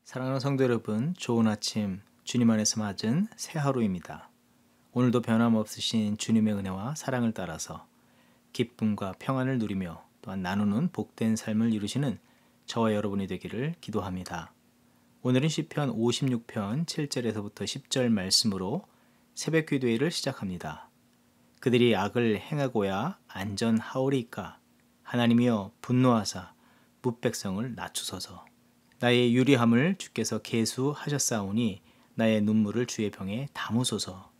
사랑하는 성도 여러분, 좋은 아침, 주님 안에서 맞은 새 하루입니다. 오늘도 변함없으신 주님의 은혜와 사랑을 따라서 기쁨과 평안을 누리며 또한 나누는 복된 삶을 이루시는 저와 여러분이 되기를 기도합니다. 오늘은 시편 56편 7절에서부터 10절 말씀으로 새벽 기도회를 시작합니다. 그들이 악을 행하고야 안전하오리이까. 하나님이여 분노하사 뭇백성을 낮추소서. 나의 유리함을 주께서 계수하셨사오니 나의 눈물을 주의 병에 담으소서.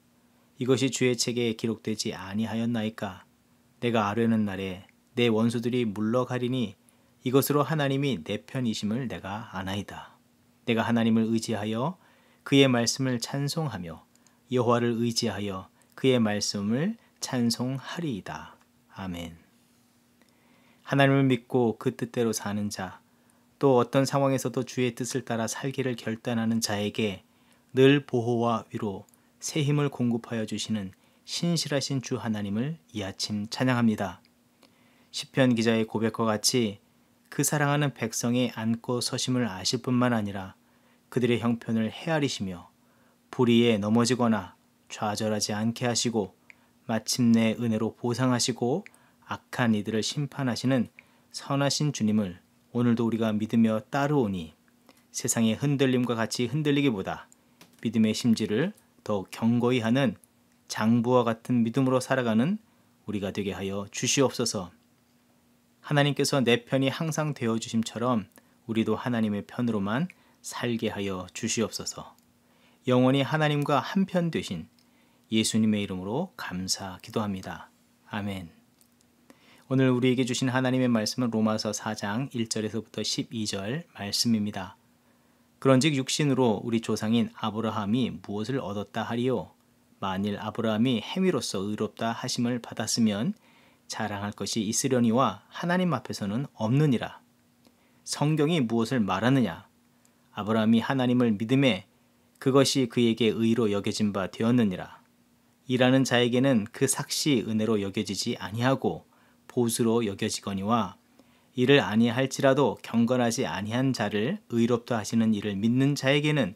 이것이 주의 책에 기록되지 아니하였나이까. 내가 아뢰는 날에 내 원수들이 물러가리니 이것으로 하나님이 내 편이심을 내가 아나이다. 내가 하나님을 의지하여 그의 말씀을 찬송하며 여호와를 의지하여 그의 말씀을 찬송하리이다. 아멘. 하나님을 믿고 그 뜻대로 사는 자, 또 어떤 상황에서도 주의 뜻을 따라 살기를 결단하는 자에게 늘 보호와 위로, 새 힘을 공급하여 주시는 신실하신 주 하나님을 이 아침 찬양합니다. 시편 기자의 고백과 같이 그 사랑하는 백성의 앉고 서심을 아실 뿐만 아니라 그들의 형편을 헤아리시며 불의에 넘어지거나 좌절하지 않게 하시고 마침내 은혜로 보상하시고 악한 이들을 심판하시는 선하신 주님을 오늘도 우리가 믿으며 따르오니 세상의 흔들림과 같이 흔들리기보다 믿음의 심지를 더욱 견고히 하는 장부와 같은 믿음으로 살아가는 우리가 되게 하여 주시옵소서. 하나님께서 내 편이 항상 되어주심처럼 우리도 하나님의 편으로만 살게 하여 주시옵소서. 영원히 하나님과 한편 되신 예수님의 이름으로 감사 기도합니다. 아멘. 오늘 우리에게 주신 하나님의 말씀은 로마서 4장 1절에서부터 12절 말씀입니다. 그런즉 육신으로 우리 조상인 아브라함이 무엇을 얻었다 하리요? 만일 아브라함이 행위로서 의롭다 하심을 받았으면 자랑할 것이 있으려니와 하나님 앞에서는 없느니라. 성경이 무엇을 말하느냐? 아브라함이 하나님을 믿음에 그것이 그에게 의로 여겨진 바 되었느니라. 일하는 자에게는 그 삭시 은혜로 여겨지지 아니하고 보수로 여겨지거니와 이를 아니할지라도 경건하지 아니한 자를 의롭다 하시는 이를 믿는 자에게는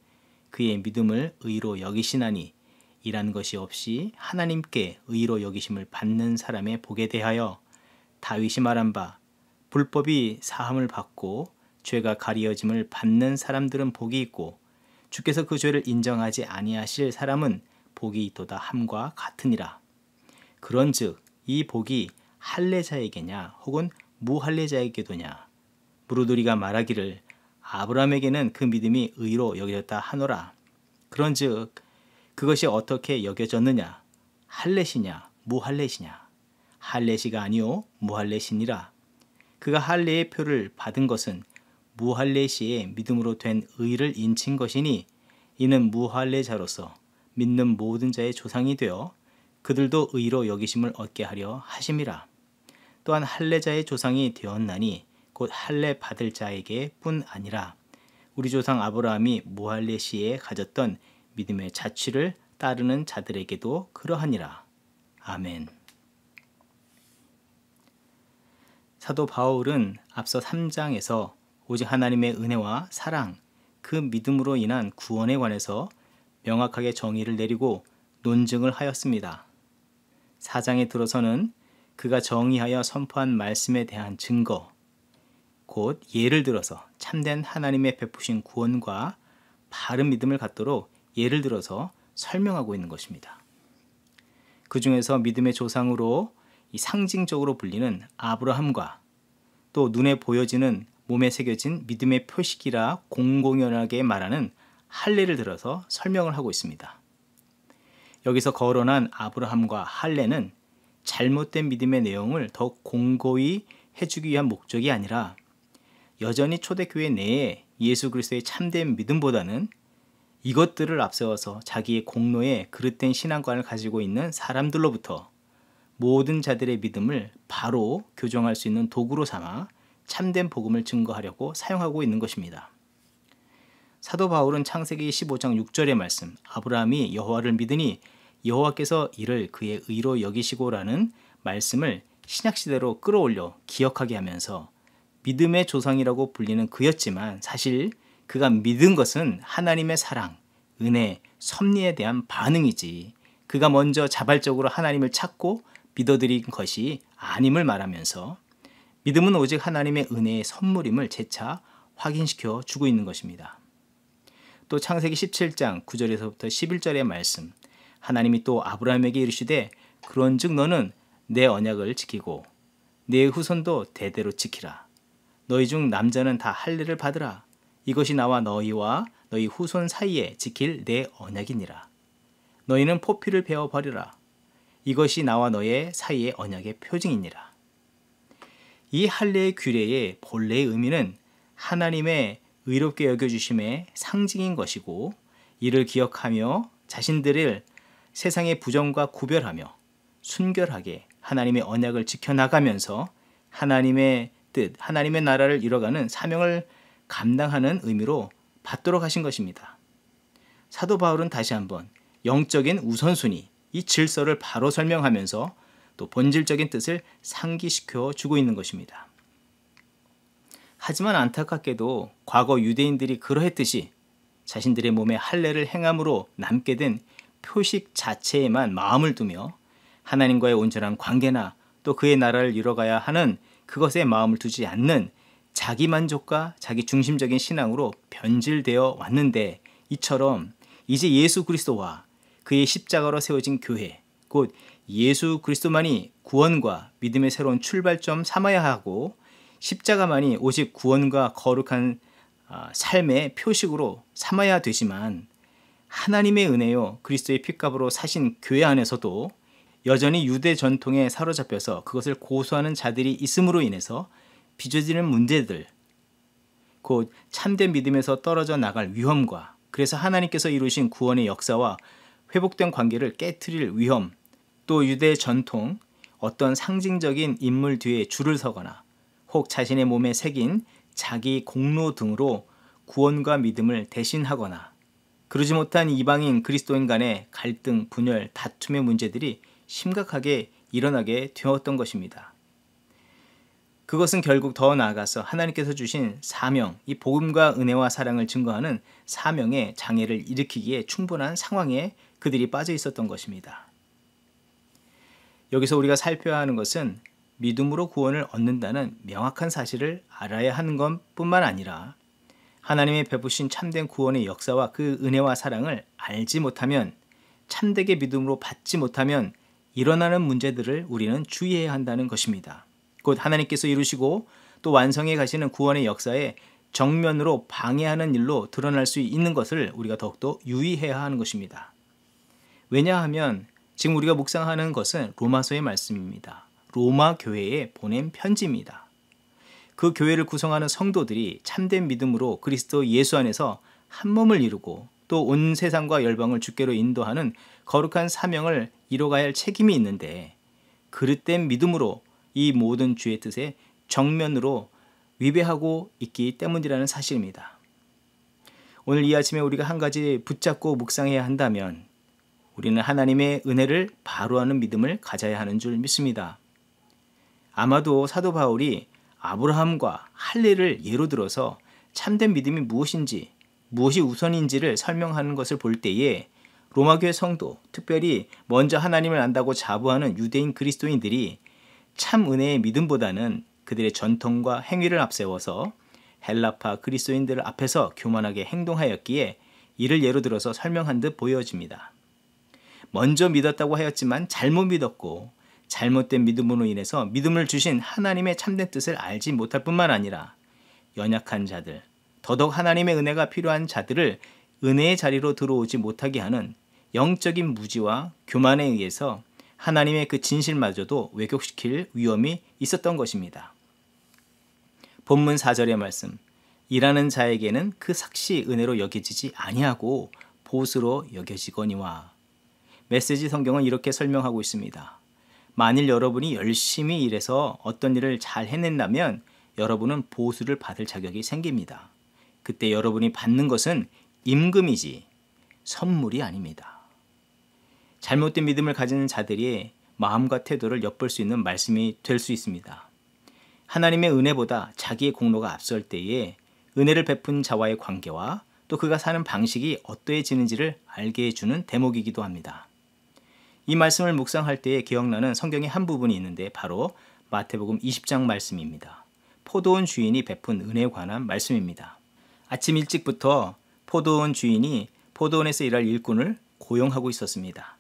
그의 믿음을 의로 여기시나니 이란 것이 없이 하나님께 의로 여기심을 받는 사람의 복에 대하여 다윗이 말한 바 불법이 사함을 받고 죄가 가리어짐을 받는 사람들은 복이 있고 주께서 그 죄를 인정하지 아니하실 사람은 복이 있도다 함과 같으니라. 그런즉 이 복이 할례자에게냐 혹은 무할례자에게도냐? 무릇 우리가 말하기를 아브라함에게는 그 믿음이 의로 여겨졌다 하노라. 그런즉 그것이 어떻게 여겨졌느냐? 할례시냐 무할례시냐? 할례시가 아니요 무할례시니라. 그가 할례의 표를 받은 것은 무할례시의 믿음으로 된 의를 인친 것이니 이는 무할례자로서 믿는 모든 자의 조상이 되어 그들도 의로 여기심을 얻게 하려 하심이라. 또한 할례자의 조상이 되었나니 곧 할례 받을 자에게 뿐 아니라 우리 조상 아브라함이 무할례 시에 가졌던 믿음의 자취를 따르는 자들에게도 그러하니라. 아멘. 사도 바울은 앞서 3장에서 오직 하나님의 은혜와 사랑, 그 믿음으로 인한 구원에 관해서 명확하게 정의를 내리고 논증을 하였습니다. 4장에 들어서는 그가 정의하여 선포한 말씀에 대한 증거, 곧 예를 들어서 참된 하나님의 베푸신 구원과 바른 믿음을 갖도록 예를 들어서 설명하고 있는 것입니다. 그 중에서 믿음의 조상으로 상징적으로 불리는 아브라함과 또 눈에 보여지는 몸에 새겨진 믿음의 표식이라 공공연하게 말하는 할례를 들어서 설명을 하고 있습니다. 여기서 거론한 아브라함과 할례는 잘못된 믿음의 내용을 더 공고히 해주기 위한 목적이 아니라 여전히 초대교회 내에 예수 그리스도의 참된 믿음보다는 이것들을 앞세워서 자기의 공로에 그릇된 신앙관을 가지고 있는 사람들로부터 모든 자들의 믿음을 바로 교정할 수 있는 도구로 삼아 참된 복음을 증거하려고 사용하고 있는 것입니다. 사도 바울은 창세기 15장 6절의 말씀, 아브라함이 여호와를 믿으니 여호와께서 이를 그의 의로 여기시고라는 말씀을 신약시대로 끌어올려 기억하게 하면서 믿음의 조상이라고 불리는 그였지만 사실 그가 믿은 것은 하나님의 사랑, 은혜, 섭리에 대한 반응이지 그가 먼저 자발적으로 하나님을 찾고 믿어들인 것이 아님을 말하면서 믿음은 오직 하나님의 은혜의 선물임을 재차 확인시켜 주고 있는 것입니다. 또 창세기 17장 9절에서부터 11절의 말씀, 하나님이 또 아브라함에게 이르시되 그런즉 너는 내 언약을 지키고 내 후손도 대대로 지키라. 너희 중 남자는 다 할례를 받으라. 이것이 나와 너희와 너희 후손 사이에 지킬 내 언약이니라. 너희는 포피를 베어 버리라. 이것이 나와 너의 사이의 언약의 표징이니라. 이 할례의 규례의 본래의 의미는 하나님의 의롭게 여겨주심의 상징인 것이고 이를 기억하며 자신들을 세상의 부정과 구별하며 순결하게 하나님의 언약을 지켜나가면서 하나님의 뜻, 하나님의 나라를 이뤄가는 사명을 감당하는 의미로 받도록 하신 것입니다. 사도 바울은 다시 한번 영적인 우선순위, 이 질서를 바로 설명하면서 또 본질적인 뜻을 상기시켜 주고 있는 것입니다. 하지만 안타깝게도 과거 유대인들이 그러했듯이 자신들의 몸에 할례를 행함으로 남게 된 표식 자체에만 마음을 두며 하나님과의 온전한 관계나 또 그의 나라를 이뤄가야 하는 그것에 마음을 두지 않는 자기만족과 자기중심적인 신앙으로 변질되어 왔는데 이처럼 이제 예수 그리스도와 그의 십자가로 세워진 교회, 곧 예수 그리스도만이 구원과 믿음의 새로운 출발점 삼아야 하고 십자가만이 오직 구원과 거룩한 삶의 표식으로 삼아야 되지만 하나님의 은혜요 그리스도의 핏값으로 사신 교회 안에서도 여전히 유대 전통에 사로잡혀서 그것을 고수하는 자들이 있음으로 인해서 빚어지는 문제들, 곧 참된 믿음에서 떨어져 나갈 위험과 그래서 하나님께서 이루신 구원의 역사와 회복된 관계를 깨트릴 위험, 또 유대 전통 어떤 상징적인 인물 뒤에 줄을 서거나 혹 자신의 몸에 새긴 자기 공로 등으로 구원과 믿음을 대신하거나 그러지 못한 이방인 그리스도인 간의 갈등, 분열, 다툼의 문제들이 심각하게 일어나게 되었던 것입니다. 그것은 결국 더 나아가서 하나님께서 주신 사명, 이 복음과 은혜와 사랑을 증거하는 사명의 장애를 일으키기에 충분한 상황에 그들이 빠져 있었던 것입니다. 여기서 우리가 살펴야 하는 것은 믿음으로 구원을 얻는다는 명확한 사실을 알아야 하는 것뿐만 아니라 하나님의 베푸신 참된 구원의 역사와 그 은혜와 사랑을 알지 못하면, 참되게 믿음으로 받지 못하면 일어나는 문제들을 우리는 주의해야 한다는 것입니다. 곧 하나님께서 이루시고 또 완성해 가시는 구원의 역사에 정면으로 방해하는 일로 드러날 수 있는 것을 우리가 더욱더 유의해야 하는 것입니다. 왜냐하면 지금 우리가 묵상하는 것은 로마서의 말씀입니다. 로마 교회에 보낸 편지입니다. 그 교회를 구성하는 성도들이 참된 믿음으로 그리스도 예수 안에서 한 몸을 이루고 또 온 세상과 열방을 주께로 인도하는 거룩한 사명을 이뤄가야 할 책임이 있는데 그릇된 믿음으로 이 모든 주의 뜻에 정면으로 위배하고 있기 때문이라는 사실입니다. 오늘 이 아침에 우리가 한 가지 붙잡고 묵상해야 한다면 우리는 하나님의 은혜를 바로 아는 믿음을 가져야 하는 줄 믿습니다. 아마도 사도 바울이 아브라함과 할례를 예로 들어서 참된 믿음이 무엇인지, 무엇이 우선인지를 설명하는 것을 볼 때에 로마교회 성도, 특별히 먼저 하나님을 안다고 자부하는 유대인 그리스도인들이 참 은혜의 믿음보다는 그들의 전통과 행위를 앞세워서 헬라파 그리스도인들 앞에서 교만하게 행동하였기에 이를 예로 들어서 설명한 듯 보여집니다. 먼저 믿었다고 하였지만 잘못 믿었고 잘못된 믿음으로 인해서 믿음을 주신 하나님의 참된 뜻을 알지 못할 뿐만 아니라 연약한 자들, 더더욱 하나님의 은혜가 필요한 자들을 은혜의 자리로 들어오지 못하게 하는 영적인 무지와 교만에 의해서 하나님의 그 진실마저도 왜곡시킬 위험이 있었던 것입니다. 본문 4절의 말씀, 일하는 자에게는 그 삭시 은혜로 여겨지지 아니하고 보수로 여겨지거니와. 메시지 성경은 이렇게 설명하고 있습니다. 만일 여러분이 열심히 일해서 어떤 일을 잘 해낸다면 여러분은 보수를 받을 자격이 생깁니다. 그때 여러분이 받는 것은 임금이지 선물이 아닙니다. 잘못된 믿음을 가지는 자들이 마음과 태도를 엿볼 수 있는 말씀이 될 수 있습니다. 하나님의 은혜보다 자기의 공로가 앞설 때에 은혜를 베푼 자와의 관계와 또 그가 사는 방식이 어떠해지는지를 알게 해주는 대목이기도 합니다. 이 말씀을 묵상할 때에 기억나는 성경의 한 부분이 있는데 바로 마태복음 20장 말씀입니다. 포도원 주인이 베푼 은혜에 관한 말씀입니다. 아침 일찍부터 포도원 주인이 포도원에서 일할 일꾼을 고용하고 있었습니다.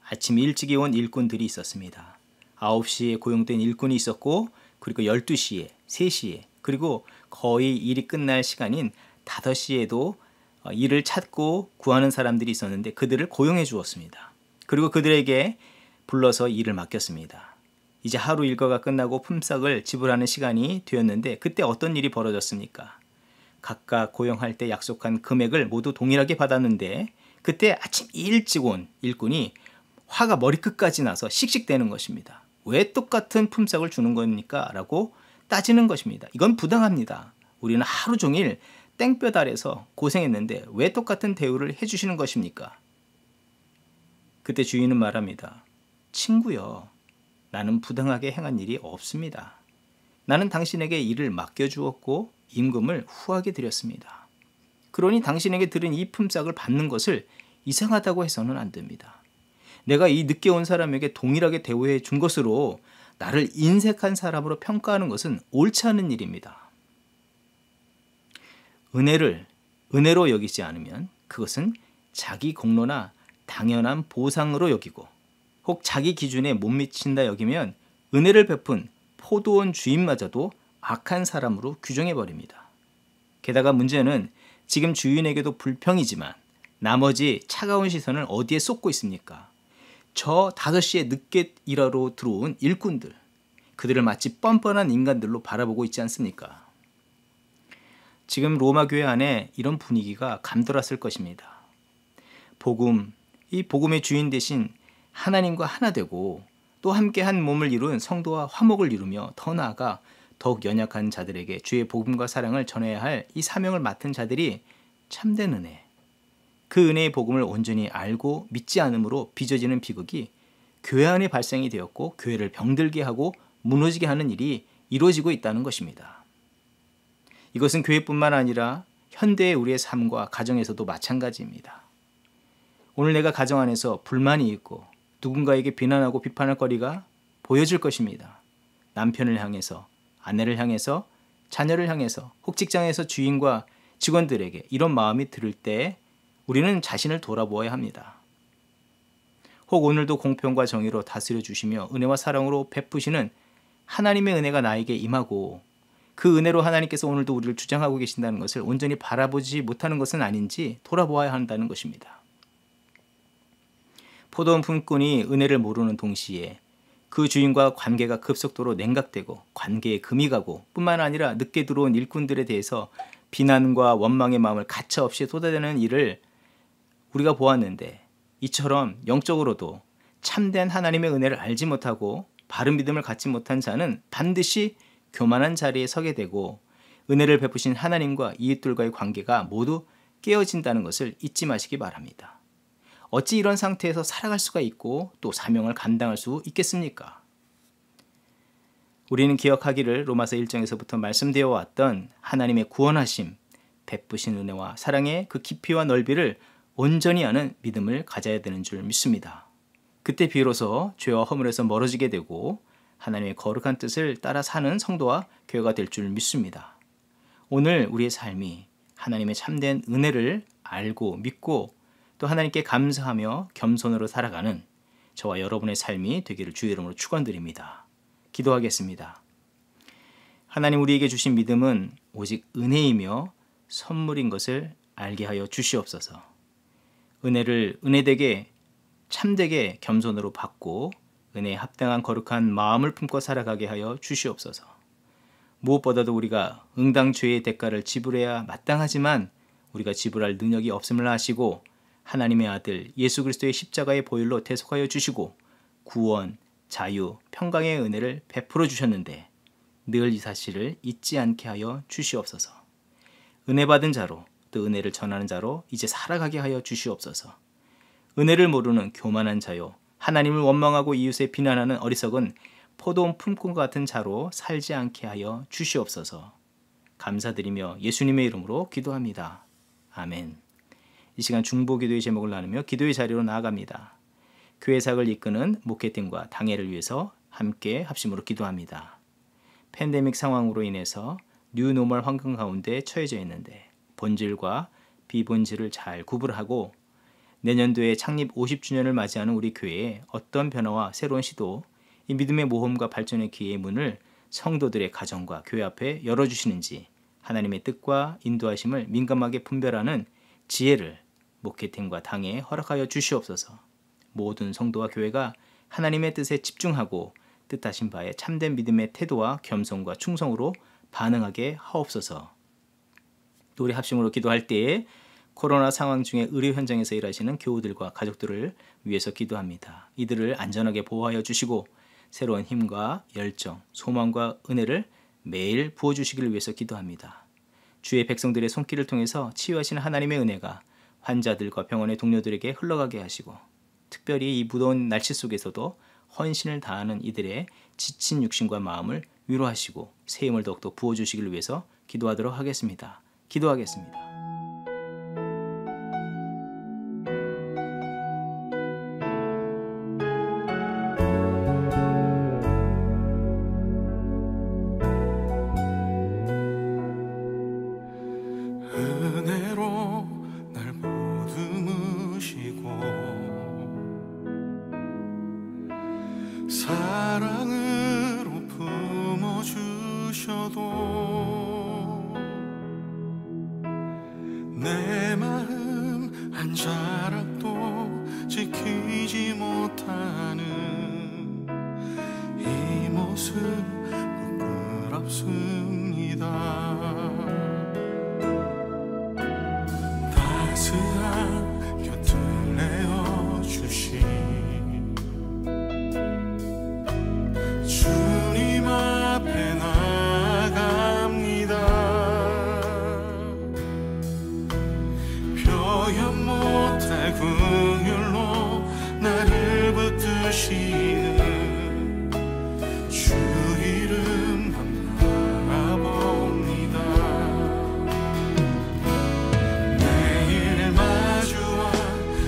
아침 일찍이 온 일꾼들이 있었습니다. 9시에 고용된 일꾼이 있었고 그리고 12시에, 3시에 그리고 거의 일이 끝날 시간인 5시에도 일을 찾고 구하는 사람들이 있었는데 그들을 고용해 주었습니다. 그리고 그들에게 불러서 일을 맡겼습니다. 이제 하루 일과가 끝나고 품삯을 지불하는 시간이 되었는데 그때 어떤 일이 벌어졌습니까? 각각 고용할 때 약속한 금액을 모두 동일하게 받았는데 그때 아침 일찍 온 일꾼이 화가 머리끝까지 나서 씩씩대는 것입니다. 왜 똑같은 품삯을 주는 겁니까? 라고 따지는 것입니다. 이건 부당합니다. 우리는 하루 종일 땡볕 아래서 고생했는데 왜 똑같은 대우를 해주시는 것입니까? 그때 주인은 말합니다. 친구여, 나는 부당하게 행한 일이 없습니다. 나는 당신에게 일을 맡겨주었고 임금을 후하게 드렸습니다. 그러니 당신에게 들은 이 품삯을 받는 것을 이상하다고 해서는 안 됩니다. 내가 이 늦게 온 사람에게 동일하게 대우해 준 것으로 나를 인색한 사람으로 평가하는 것은 옳지 않은 일입니다. 은혜를 은혜로 여기지 않으면 그것은 자기 공로나 당연한 보상으로 여기고 혹 자기 기준에 못 미친다 여기면 은혜를 베푼 포도원 주인마저도 악한 사람으로 규정해버립니다. 게다가 문제는 지금 주인에게도 불평이지만 나머지 차가운 시선을 어디에 쏟고 있습니까? 저 5시에 늦게 일하러 들어온 일꾼들, 그들을 마치 뻔뻔한 인간들로 바라보고 있지 않습니까? 지금 로마 교회 안에 이런 분위기가 감돌았을 것입니다. 이 복음의 주인 대신 하나님과 하나 되고 또 함께 한 몸을 이룬 성도와 화목을 이루며 더 나아가 더욱 연약한 자들에게 주의 복음과 사랑을 전해야 할 이 사명을 맡은 자들이 참된 은혜, 그 은혜의 복음을 온전히 알고 믿지 않음으로 빚어지는 비극이 교회 안에 발생이 되었고 교회를 병들게 하고 무너지게 하는 일이 이루어지고 있다는 것입니다. 이것은 교회뿐만 아니라 현대의 우리의 삶과 가정에서도 마찬가지입니다. 오늘 내가 가정 안에서 불만이 있고 누군가에게 비난하고 비판할 거리가 보여질 것입니다. 남편을 향해서, 아내를 향해서, 자녀를 향해서, 혹 직장에서 주인과 직원들에게 이런 마음이 들 때 우리는 자신을 돌아보아야 합니다. 혹 오늘도 공평과 정의로 다스려 주시며 은혜와 사랑으로 베푸시는 하나님의 은혜가 나에게 임하고 그 은혜로 하나님께서 오늘도 우리를 주장하고 계신다는 것을 온전히 바라보지 못하는 것은 아닌지 돌아보아야 한다는 것입니다. 포도원 품꾼이 은혜를 모르는 동시에 그 주인과 관계가 급속도로 냉각되고 관계에 금이 가고 뿐만 아니라 늦게 들어온 일꾼들에 대해서 비난과 원망의 마음을 가차없이 쏟아내는 일을 우리가 보았는데 이처럼 영적으로도 참된 하나님의 은혜를 알지 못하고 바른 믿음을 갖지 못한 자는 반드시 교만한 자리에 서게 되고 은혜를 베푸신 하나님과 이웃들과의 관계가 모두 깨어진다는 것을 잊지 마시기 바랍니다. 어찌 이런 상태에서 살아갈 수가 있고 또 사명을 감당할 수 있겠습니까? 우리는 기억하기를 로마서 1장에서부터 말씀되어 왔던 하나님의 구원하심, 베푸신 은혜와 사랑의 그 깊이와 넓이를 온전히 아는 믿음을 가져야 되는 줄 믿습니다. 그때 비로소 죄와 허물에서 멀어지게 되고 하나님의 거룩한 뜻을 따라 사는 성도와 교회가 될 줄 믿습니다. 오늘 우리의 삶이 하나님의 참된 은혜를 알고 믿고 또 하나님께 감사하며 겸손으로 살아가는 저와 여러분의 삶이 되기를 주의 이름으로 축원드립니다. 기도하겠습니다. 하나님, 우리에게 주신 믿음은 오직 은혜이며 선물인 것을 알게 하여 주시옵소서. 은혜를 은혜되게 참되게 겸손으로 받고 은혜에 합당한 거룩한 마음을 품고 살아가게 하여 주시옵소서. 무엇보다도 우리가 응당 죄의 대가를 지불해야 마땅하지만 우리가 지불할 능력이 없음을 아시고 하나님의 아들 예수 그리스도의 십자가의 보혈로 대속하여 주시고 구원, 자유, 평강의 은혜를 베풀어 주셨는데 늘 이 사실을 잊지 않게 하여 주시옵소서. 은혜 받은 자로 또 은혜를 전하는 자로 이제 살아가게 하여 주시옵소서. 은혜를 모르는 교만한 자요, 하나님을 원망하고 이웃에 비난하는 어리석은 포도원 품꾼 같은 자로 살지 않게 하여 주시옵소서. 감사드리며 예수님의 이름으로 기도합니다. 아멘. 이 시간 중보기도의 제목을 나누며 기도의 자리로 나아갑니다. 교회 사역을 이끄는 목회팀과 당회를 위해서 함께 합심으로 기도합니다. 팬데믹 상황으로 인해서 뉴노멀 환경 가운데 처해져 있는데 본질과 비본질을 잘 구분하고 내년도에 창립 50주년을 맞이하는 우리 교회에 어떤 변화와 새로운 시도, 이 믿음의 모험과 발전의 기회의 문을 성도들의 가정과 교회 앞에 열어주시는지 하나님의 뜻과 인도하심을 민감하게 분별하는 지혜를 목회팀과 당회에 허락하여 주시옵소서. 모든 성도와 교회가 하나님의 뜻에 집중하고 뜻하신 바에 참된 믿음의 태도와 겸손과 충성으로 반응하게 하옵소서. 또 우리 합심으로 기도할 때에 코로나 상황 중에 의료 현장에서 일하시는 교우들과 가족들을 위해서 기도합니다. 이들을 안전하게 보호하여 주시고 새로운 힘과 열정, 소망과 은혜를 매일 부어주시기를 위해서 기도합니다. 주의 백성들의 손길을 통해서 치유하시는 하나님의 은혜가 환자들과 병원의 동료들에게 흘러가게 하시고 특별히 이 무더운 날씨 속에서도 헌신을 다하는 이들의 지친 육신과 마음을 위로하시고 새 힘을 더욱더 부어주시기를 위해서 기도하도록 하겠습니다. 기도하겠습니다. 은혜로 날 보듬으시고 사랑으로 품어주셔도 내 마음 한 자락도 지키지 못하는 이 모습 부끄럽습니다. 따스한 곁을 내어주신 주님 앞에 나갑니다. 표현 못할 긍휼로 나를 붙드시는 주 이름만 바라봅니다. 매일 마주와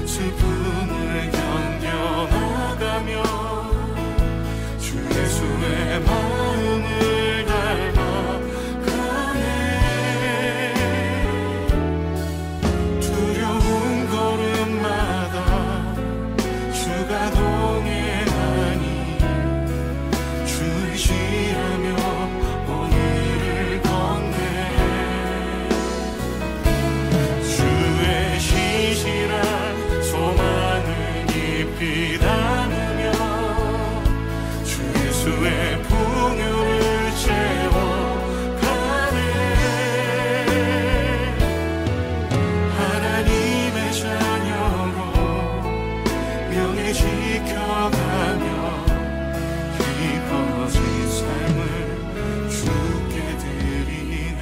슬픔을 견뎌나가며 주 예수의 마음을 닮아가네. 두려운 걸음마다 주가 동행하니 주 의지하며 오늘을 걷네. 주의 신실한 소망을 깊이 담으며 주 예수의 풍요를 채워가네. 하나님의 자녀로 명예 지켜가며 깊어진 삶을 주께 드리네.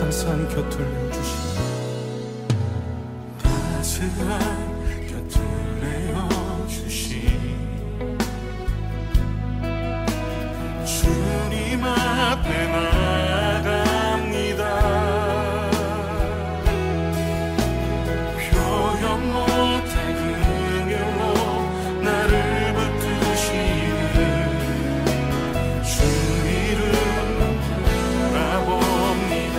따스한 곁을 내어주시니 따스한 곁을 내어주신 주님 앞에 나갑니다. 표현 못할 긍휼로 나를 붙드시는 주 이름 바라봅니다.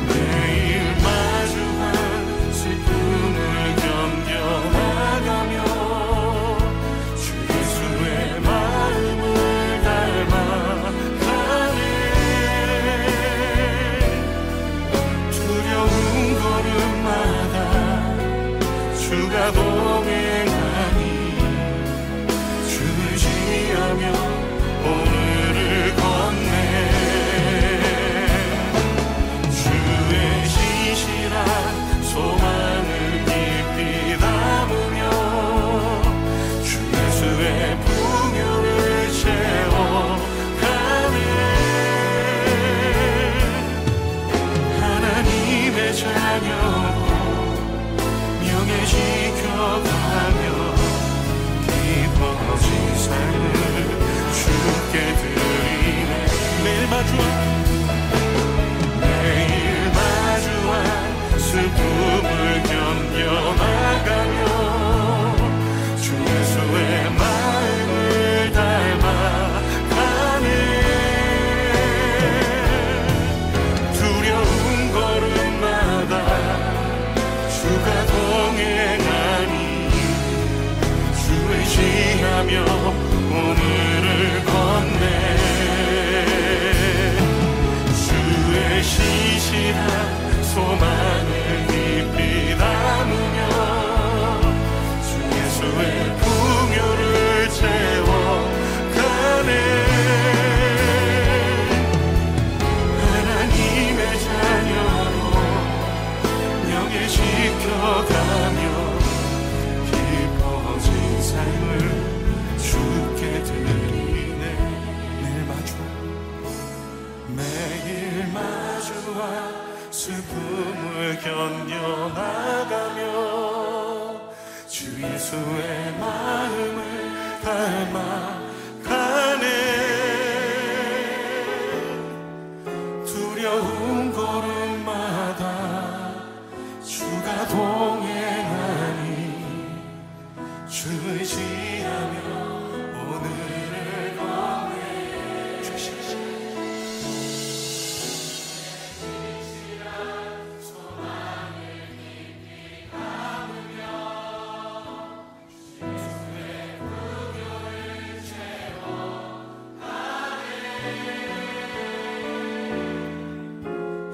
매일 마주한 슬픔을 견뎌나가며 주 예수의 마음을 닮아가네. 두려운 걸음마다 주가 동행하니 주를 지으며 오늘을 걷네. 주의 신실한 소망을 깊이 담으며 주 예수의 풍요를 채워가네. 하나님의 자녀로 주 예수의 마음을 닮아가네. 두려운 걸음마다 주가 동행하니 주 의지하며 오늘을 건네. 주시옵소서.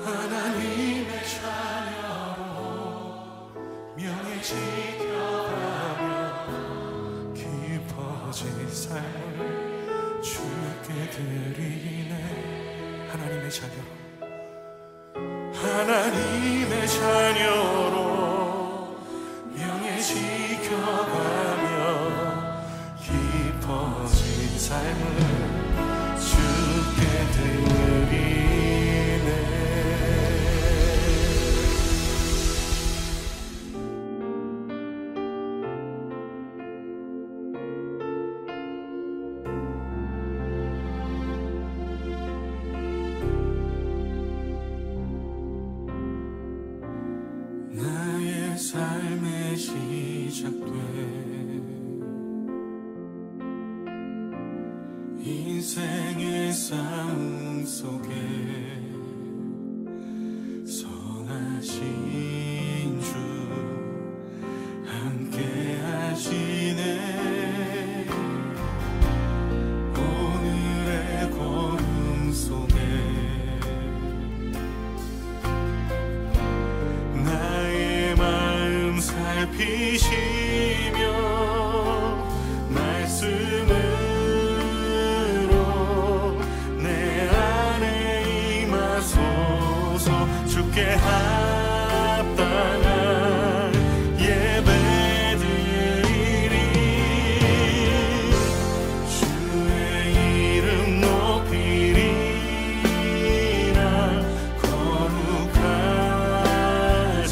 하나님의 자녀로 명예 지켜가며 깊어진 삶을 주께 드리네. 하나님의 자녀, 하나님의 자녀로 명예 지켜가며 깊어진 삶을 주께 드리네. 나의 삶의 시작돼 인생의 싸움 속에 선하신 주 함께 하시네. 오늘의 걸음 속에 나의 마음 살피시며 말씀으로 내 안에 임하소서. 주께 합당한 예배 드리리. 주의 이름 높이리라. 거룩하신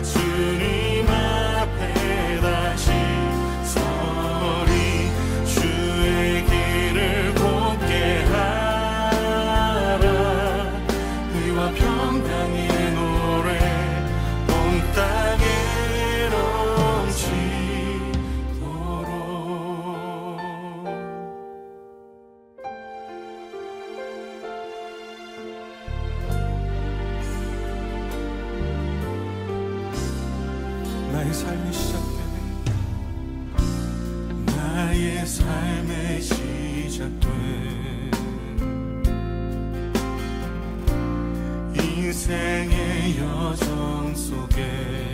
주님 앞에 다시 서리. 주의 길을 곱게 하라. 의와 평강의 노래 온 땅에 넘치도록. 나의 삶이 시작돼 나의 삶의 시작돼 인생의 여정 속에